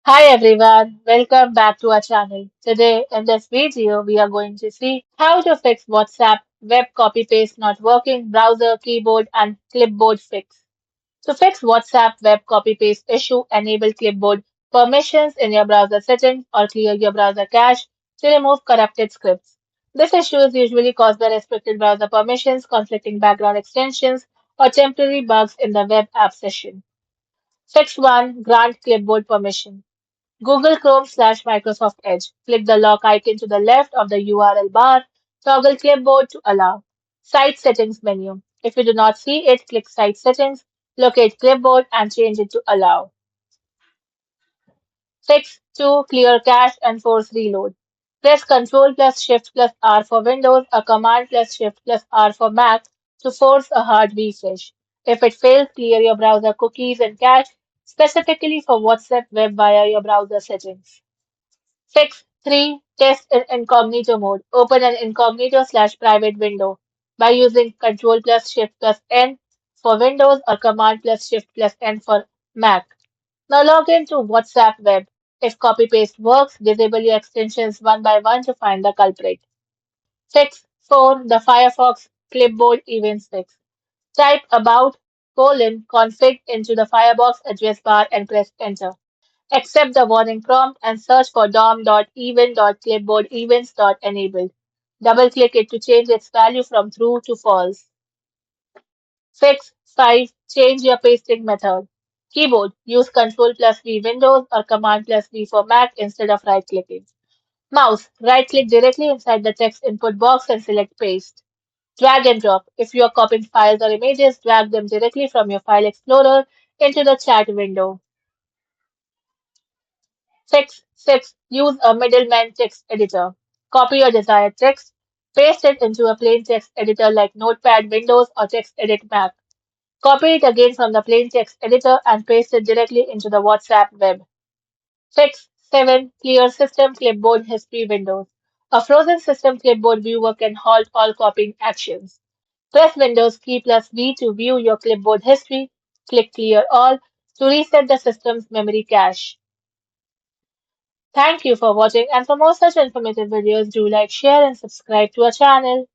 Hi everyone, welcome back to our channel. Today in this video, we are going to see how to fix WhatsApp web copy paste not working browser keyboard and clipboard fix. To fix WhatsApp web copy paste issue, enable clipboard permissions in your browser settings or clear your browser cache to remove corrupted scripts. This issue is usually caused by restricted browser permissions, conflicting background extensions, or temporary bugs in the web app session. Fix 1. Grant clipboard permission. Google Chrome/Microsoft Edge. Click the lock icon to the left of the URL bar. Toggle Clipboard to allow. Site Settings menu. If you do not see it, click Site Settings, locate Clipboard and change it to allow. Fix 2. Clear cache and force reload. Press Ctrl plus Shift plus R for Windows or Command plus Shift plus R for Mac to force a hard refresh. If it fails, clear your browser cookies and cache specifically for WhatsApp web via your browser settings. Fix 3. Test in incognito mode. Open an incognito/private window by using Ctrl plus Shift plus N for Windows or Command plus Shift plus N for Mac. Now log in to WhatsApp web. If copy paste works, disable your extensions one by one to find the culprit. Fix 4. The Firefox Clipboard Events Fix. Type about config into the Firefox address bar and press enter. Accept the warning prompt and search for dom.event.clipboardevents.enabled. Double-click it to change its value from true to false. Fix 5. Change your pasting method. Keyboard. Use Ctrl plus V Windows or Command plus V for Mac instead of right-clicking. Mouse. Right-click directly inside the text input box and select Paste. Drag and drop. If you are copying files or images, drag them directly from your File Explorer into the chat window. Fix 6. Use a middleman text editor. Copy your desired text, paste it into a plain text editor like Notepad Windows or TextEdit Mac. Copy it again from the plain text editor and paste it directly into the WhatsApp web. Fix 7. Clear System Clipboard History windows. A frozen system clipboard viewer can halt all copying actions. Press Windows key plus V to view your clipboard history. Click Clear All to reset the system's memory cache. Thank you for watching, and for more such informative videos, do like, share and subscribe to our channel.